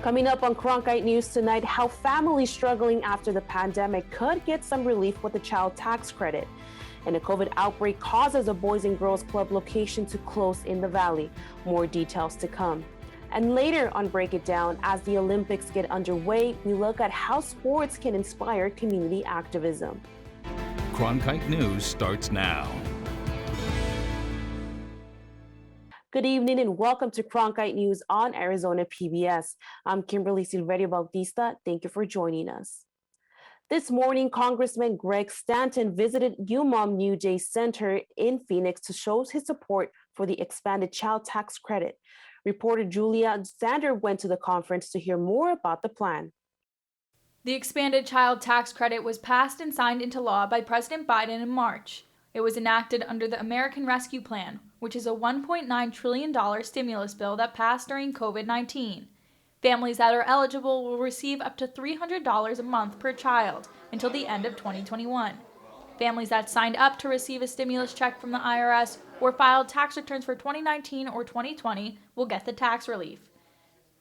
Coming up on Cronkite News tonight, how families struggling after the pandemic could get some relief with the child tax credit. And a COVID outbreak causes a Boys and Girls Club location to close in the Valley. More details to come. And later on Break It Down, as the Olympics get underway, we look at how sports can inspire community activism. Cronkite News starts now. Good evening and welcome to Cronkite News on Arizona PBS. I'm Kimberly Silverio Bautista. Thank you for joining us. This morning, Congressman Greg Stanton visited UMOM New Day Center in Phoenix to show his support for the expanded child tax credit. Reporter Julia Zander went to the conference to hear more about the plan. The expanded child tax credit was passed and signed into law by President Biden in March. It was enacted under the American Rescue Plan, which is a $1.9 trillion stimulus bill that passed during COVID-19. Families that are eligible will receive up to $300 a month per child until the end of 2021. Families that signed up to receive a stimulus check from the IRS or filed tax returns for 2019 or 2020 will get the tax relief.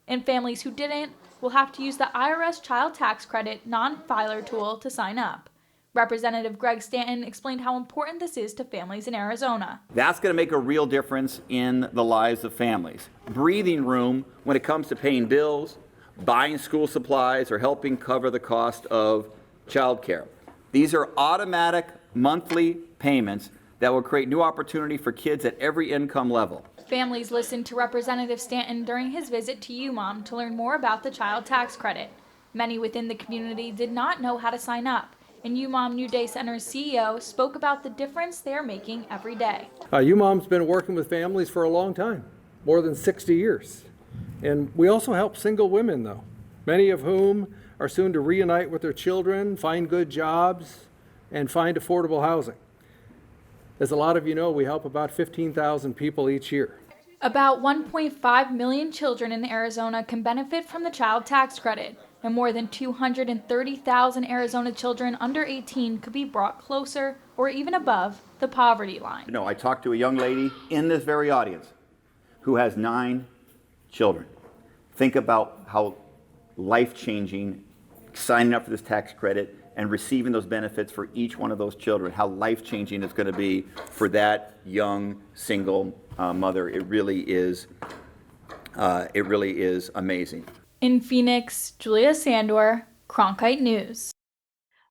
And families who didn't will have to use the IRS Child Tax Credit non-filer tool to sign up. Representative Greg Stanton explained how important this is to families in Arizona. That's going to make a real difference in the lives of families. Breathing room when it comes to paying bills, buying school supplies, or helping cover the cost of childcare. These are automatic monthly payments that will create new opportunity for kids at every income level. Families listened to Representative Stanton during his visit to UMOM to learn more about the child tax credit. Many within the community did not know how to sign up, and UMOM New Day Center's CEO spoke about the difference they're making every day. UMOM's been working with families for a long time, more than 60 years. And we also help single women, though, many of whom are soon to reunite with their children, find good jobs, and find affordable housing. As a lot of you know, we help about 15,000 people each year. About 1.5 million children in Arizona can benefit from the child tax credit, and more than 230,000 Arizona children under 18 could be brought closer or even above the poverty line. You know, I talked to a young lady in this very audience who has 9 children. Think about how life-changing signing up for this tax credit and receiving those benefits for each one of those children, how life-changing it's going to be for that young single mother. It really is amazing. In Phoenix, Julia Sandor, Cronkite News.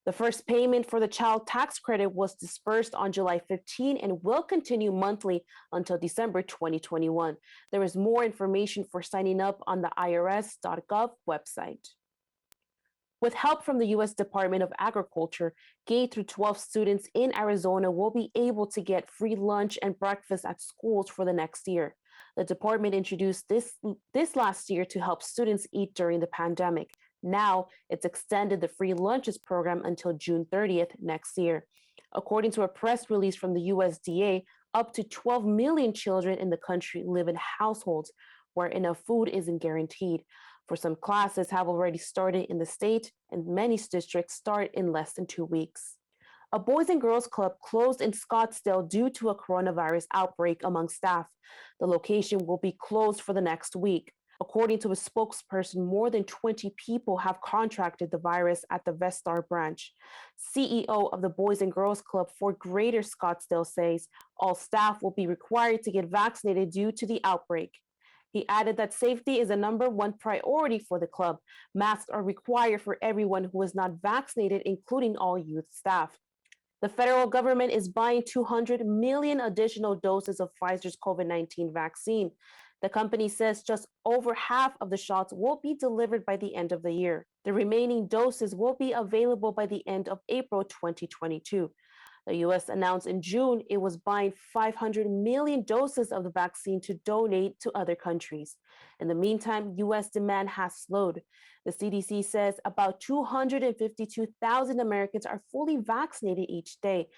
The first payment for the child tax credit was disbursed on July 15 and will continue monthly until December 2021. There is more information for signing up on the irs.gov website. With help from the U.S. Department of Agriculture, K through 12 students in Arizona will be able to get free lunch and breakfast at schools for the next year. The department introduced this last year to help students eat during the pandemic. Now, it's extended the free lunches program until June 30th next year. According to a press release from the USDA, up to 12 million children in the country live in households where enough food isn't guaranteed. For some classes have already started in the state, and many districts start in less than 2 weeks. A Boys and Girls Club closed in Scottsdale due to a coronavirus outbreak among staff. The location will be closed for the next week. According to a spokesperson, more than 20 people have contracted the virus at the Vestar branch. CEO of the Boys and Girls Club for Greater Scottsdale says all staff will be required to get vaccinated due to the outbreak. He added that safety is a #1 priority for the club. Masks are required for everyone who is not vaccinated, including all youth staff. The federal government is buying 200 million additional doses of Pfizer's COVID-19 vaccine. The company says just over half of the shots will be delivered by the end of the year. The remaining doses will be available by the end of April 2022. The U.S. announced in June it was buying 500 million doses of the vaccine to donate to other countries. In the meantime, U.S. demand has slowed. The CDC says about 252,000 Americans are fully vaccinated each day.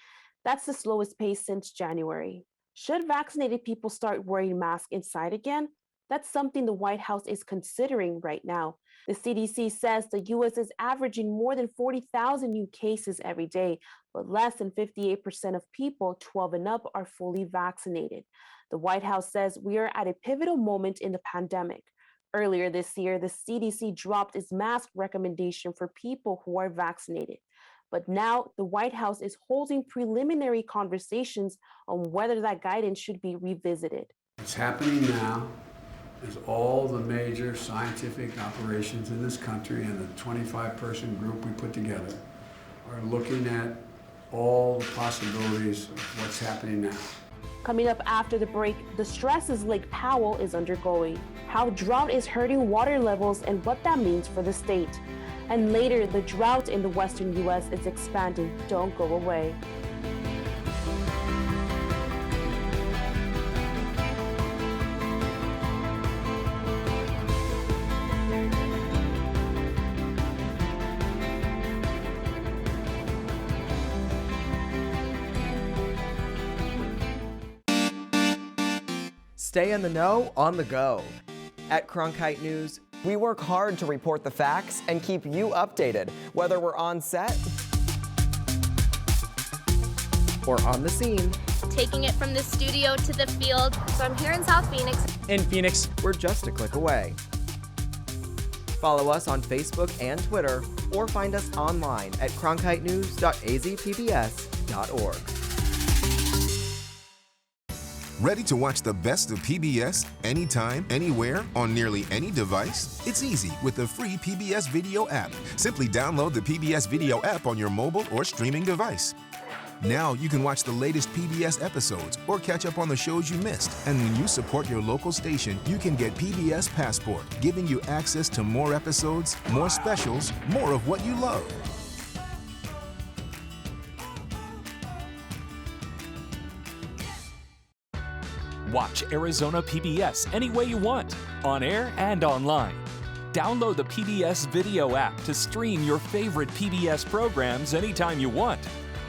That's the slowest pace since January. Should vaccinated people start wearing masks inside again? That's something the White House is considering right now. The CDC says the U.S. is averaging more than 40,000 new cases every day, but less than 58% of people 12 and up are fully vaccinated. The White House says we are at a pivotal moment in the pandemic. Earlier this year, the CDC dropped its mask recommendation for people who are vaccinated. But now the White House is holding preliminary conversations on whether that guidance should be revisited. What's happening now is all the major scientific operations in this country and the 25-person group we put together are looking at all the possibilities of what's happening now. Coming up after the break, the stresses Lake Powell is undergoing, how drought is hurting water levels and what that means for the state. And later, the drought in the western U.S. is expanding. Don't go away. Stay in the know on the go. At Cronkite News, we work hard to report the facts and keep you updated, whether we're on set or on the scene. Taking it from the studio to the field. So I'm here in South Phoenix. In Phoenix, we're just a click away. Follow us on Facebook and Twitter, or find us online at cronkitenews.azpbs.org. Ready to watch the best of PBS anytime, anywhere, on nearly any device? It's easy with the free PBS Video app. Simply download the PBS Video app on your mobile or streaming device. Now you can watch the latest PBS episodes or catch up on the shows you missed. And when you support your local station, you can get PBS Passport, giving you access to more episodes, more specials, more of what you love. Watch Arizona PBS any way you want, on air and online. Download the PBS Video app to stream your favorite PBS programs anytime you want.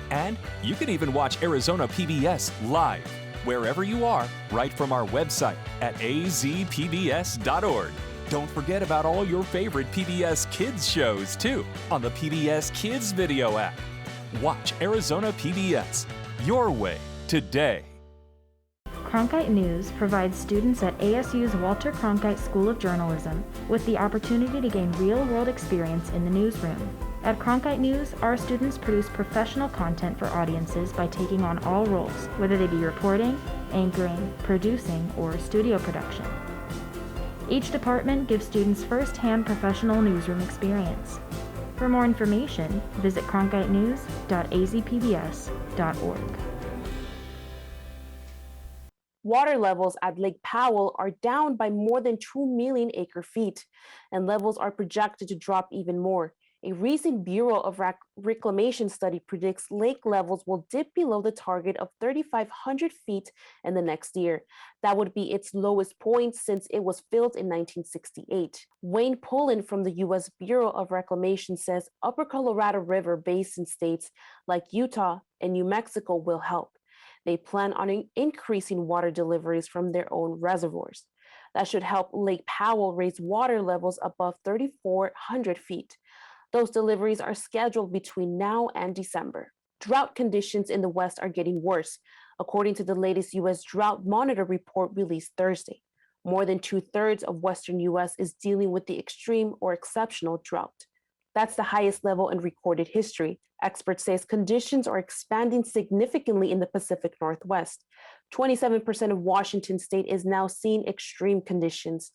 And you can even watch Arizona PBS live, wherever you are, right from our website at azpbs.org. Don't forget about all your favorite PBS Kids shows, too, on the PBS Kids Video app. Watch Arizona PBS, your way today. Cronkite News provides students at ASU's Walter Cronkite School of Journalism with the opportunity to gain real-world experience in the newsroom. At Cronkite News, our students produce professional content for audiences by taking on all roles, whether they be reporting, anchoring, producing, or studio production. Each department gives students first-hand professional newsroom experience. For more information, visit cronkitenews.azpbs.org. Water levels at Lake Powell are down by more than 2 million acre-feet, and levels are projected to drop even more. A recent Bureau of Reclamation study predicts lake levels will dip below the target of 3,500 feet in the next year. That would be its lowest point since it was filled in 1968. Wayne Pullen from the U.S. Bureau of Reclamation says Upper Colorado River Basin states like Utah and New Mexico will help. They plan on increasing water deliveries from their own reservoirs. That should help Lake Powell raise water levels above 3,400 feet. Those deliveries are scheduled between now and December. Drought conditions in the West are getting worse, according to the latest U.S. Drought Monitor report released Thursday. More than 2/3 of Western U.S. is dealing with the extreme or exceptional drought. That's the highest level in recorded history. Experts say conditions are expanding significantly in the Pacific Northwest. 27% of Washington state is now seeing extreme conditions.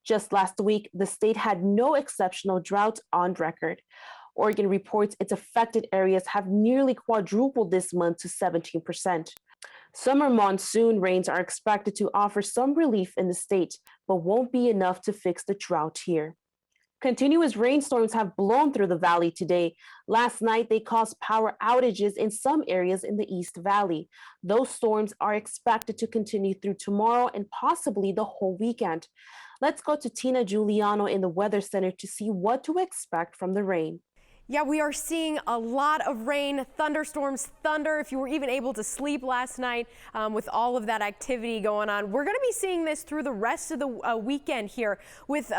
Just last week, the state had no exceptional drought on record. Oregon reports its affected areas have nearly quadrupled this month to 17%. Summer monsoon rains are expected to offer some relief in the state, but won't be enough to fix the drought here. Continuous rainstorms have blown through the valley today. Last night, they caused power outages in some areas in the East Valley. Those storms are expected to continue through tomorrow and possibly the whole weekend. Let's go to Tina Giuliano in the Weather Center to see what to expect from the rain. Yeah, we are seeing a lot of rain, thunderstorms, thunder. If you were even able to sleep last night with all of that activity going on, we're going to be seeing this through the rest of the weekend here with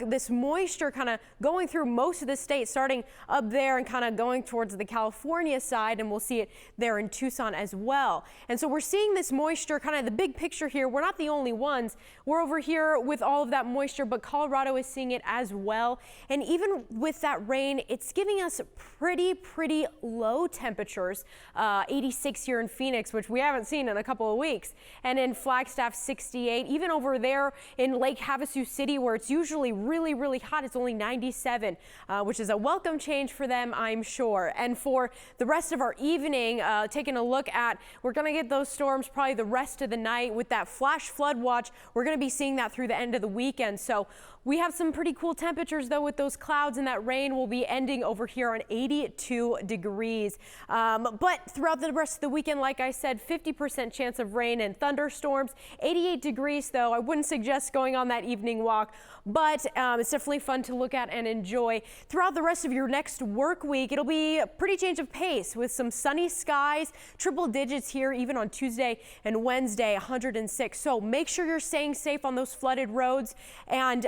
this moisture kind of going through most of the state, starting up there and kind of going towards the California side, and we'll see it there in Tucson as well. And so we're seeing this moisture, kind of the big picture here. We're not the only ones. We're over here with all of that moisture, but Colorado is seeing it as well. And even with that rain, it's giving us pretty low temperatures, 86 here in Phoenix, which we haven't seen in a couple of weeks, and in Flagstaff 68. Even over there in Lake Havasu City, where it's usually really hot, it's only 97, which is a welcome change for them, I'm sure. And for the rest of our evening, taking a look at, we're going to get those storms probably the rest of the night with that flash flood watch. We're going to be seeing that through the end of the weekend. So we have some pretty cool temperatures, though, with those clouds, and that rain will be ending over here on 82 degrees. But throughout the rest of the weekend, like I said, 50% chance of rain and thunderstorms. 88 degrees, though. I wouldn't suggest going on that evening walk, but it's definitely fun to look at and enjoy. Throughout the rest of your next work week, it'll be a pretty change of pace with some sunny skies, triple digits here, even on Tuesday and Wednesday, 106. So make sure you're staying safe on those flooded roads, and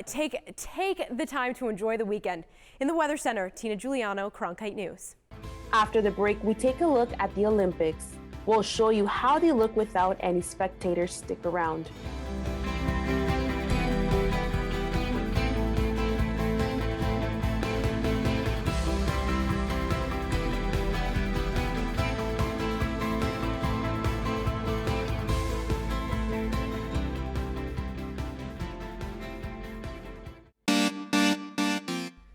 take the time to enjoy the weekend. In the Weather Center, Tina Giuliano, Cronkite News. After the break, we take a look at the Olympics. We'll show you how they look without any spectators. Stick around.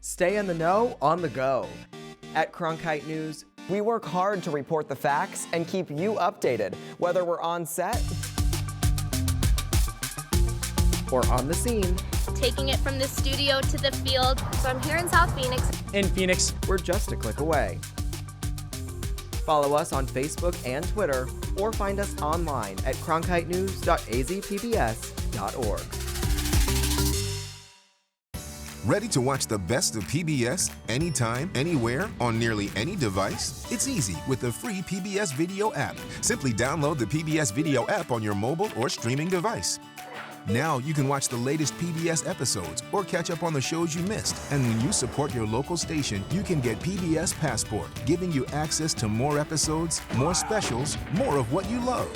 Stay in the know on the go. At Cronkite News, we work hard to report the facts and keep you updated, whether we're on set or on the scene. Taking it from the studio to the field. So I'm here in South Phoenix. In Phoenix, we're just a click away. Follow us on Facebook and Twitter, or find us online at cronkitenews.azpbs.org. Ready to watch the best of PBS anytime, anywhere, on nearly any device? It's easy with the free PBS Video app. Simply download the PBS Video app on your mobile or streaming device. Now you can watch the latest PBS episodes or catch up on the shows you missed. And when you support your local station, you can get PBS Passport, giving you access to more episodes, more specials, more of what you love.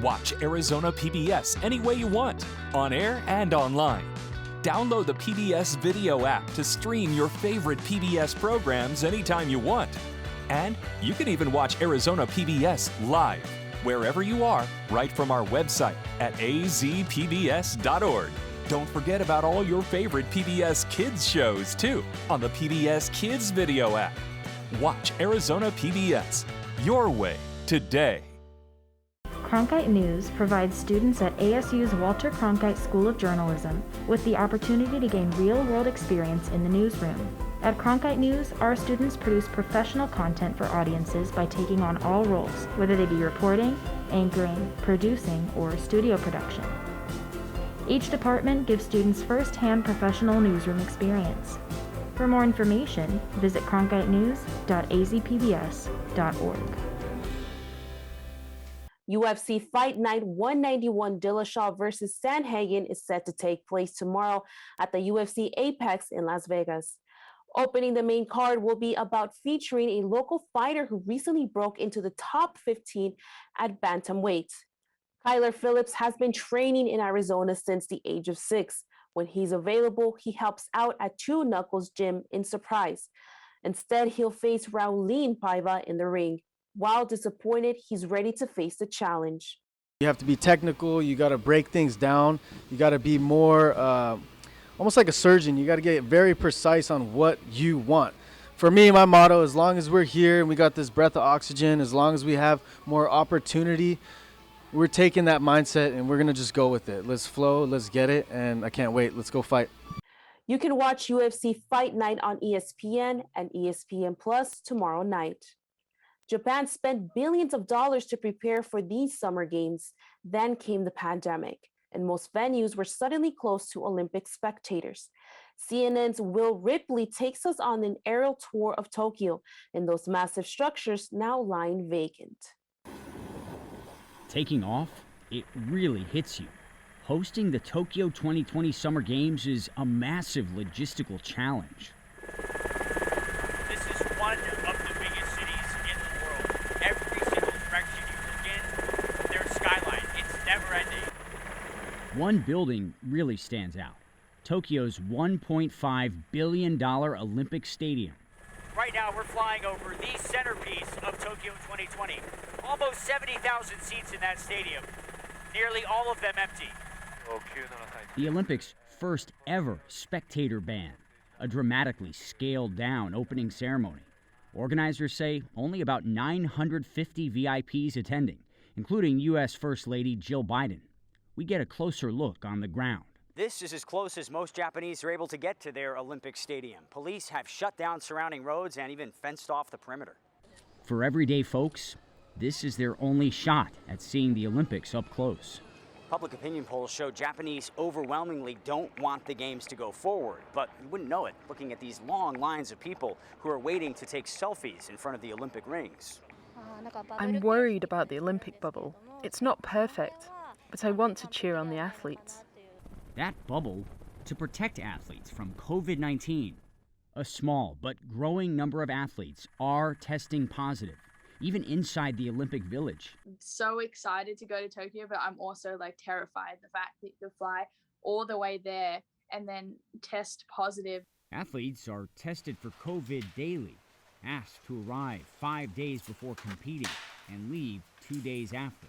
Watch Arizona PBS any way you want, on air and online. Download the PBS Video app to stream your favorite PBS programs anytime you want. And you can even watch Arizona PBS live, wherever you are, right from our website at azpbs.org. Don't forget about all your favorite PBS Kids shows, too, on the PBS Kids Video app. Watch Arizona PBS, your way today. Cronkite News provides students at ASU's Walter Cronkite School of Journalism with the opportunity to gain real-world experience in the newsroom. At Cronkite News, our students produce professional content for audiences by taking on all roles, whether they be reporting, anchoring, producing, or studio production. Each department gives students first-hand professional newsroom experience. For more information, visit cronkitenews.azpbs.org. UFC Fight Night 191 Dillashaw versus Sandhagen is set to take place tomorrow at the UFC Apex in Las Vegas. Opening the main card will be about featuring a local fighter who recently broke into the top 15 at bantamweight. Kyler Phillips has been training in Arizona since the age of 6. When he's available, he helps out at Two Knuckles Gym in Surprise. Instead, he'll face Raulin Paiva in the ring. While disappointed, he's ready to face the challenge. You have to be technical. You got to break things down. You got to be more almost like a surgeon. You got to get very precise on what you want. For me, my motto, as long as we're here and we got this breath of oxygen, as long as we have more opportunity, we're taking that mindset and we're going to just go with it. Let's flow. Let's get it. And I can't wait. Let's go fight. You can watch UFC Fight Night on ESPN and ESPN Plus tomorrow night. Japan spent billions of dollars to prepare for these summer games. Then came the pandemic. and most venues were suddenly closed to Olympic spectators. CNN's Will Ripley takes us on an aerial tour of Tokyo, and those massive structures now lying vacant. Taking off, it really hits you. Hosting the Tokyo 2020 Summer Games is a massive logistical challenge. This is one of the biggest cities in the world. Every single direction you look in, there's skyline. It's never ending. One building really stands out. Tokyo's $1.5 billion Olympic Stadium. Right now we're flying over the centerpiece of Tokyo 2020. Almost 70,000 seats in that stadium. Nearly all of them empty. The Olympics' first ever spectator ban. A dramatically scaled down opening ceremony. Organizers say only about 950 VIPs attending, including U.S. First Lady Jill Biden. We get a closer look on the ground. This is as close as most Japanese are able to get to their Olympic stadium. Police have shut down surrounding roads and even fenced off the perimeter. For everyday folks, this is their only shot at seeing the Olympics up close. Public opinion polls show Japanese overwhelmingly don't want the games to go forward, but you wouldn't know it looking at these long lines of people who are waiting to take selfies in front of the Olympic rings. I'm worried about the Olympic bubble. It's not perfect, but I want to cheer on the athletes. That bubble to protect athletes from COVID-19. A small but growing number of athletes are testing positive, even inside the Olympic Village. I'm so excited to go to Tokyo, but I'm also terrified the fact that you could fly all the way there and then test positive. Athletes are tested for COVID daily, asked to arrive 5 days before competing and leave 2 days after.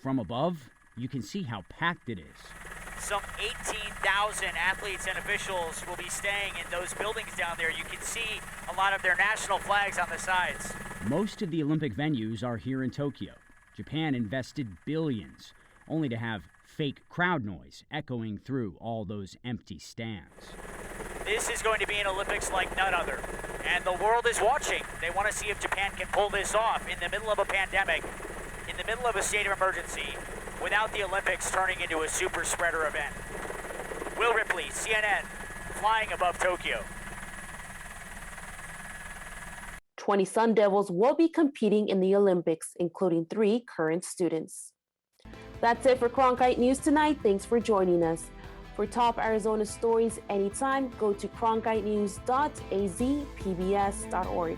From above, you can see how packed it is. Some 18,000 athletes and officials will be staying in those buildings down there. You can see a lot of their national flags on the sides. Most of the Olympic venues are here in Tokyo. Japan invested billions, only to have fake crowd noise echoing through all those empty stands. This is going to be an Olympics like none other, and the world is watching. They want to see if Japan can pull this off in the middle of a pandemic, in the middle of a state of emergency, without the Olympics turning into a super spreader event. Will Ripley, CNN, flying above Tokyo. 20 Sun Devils will be competing in the Olympics, including 3 current students. That's it for Cronkite News tonight. Thanks for joining us. For top Arizona stories anytime, go to cronkitenews.azpbs.org.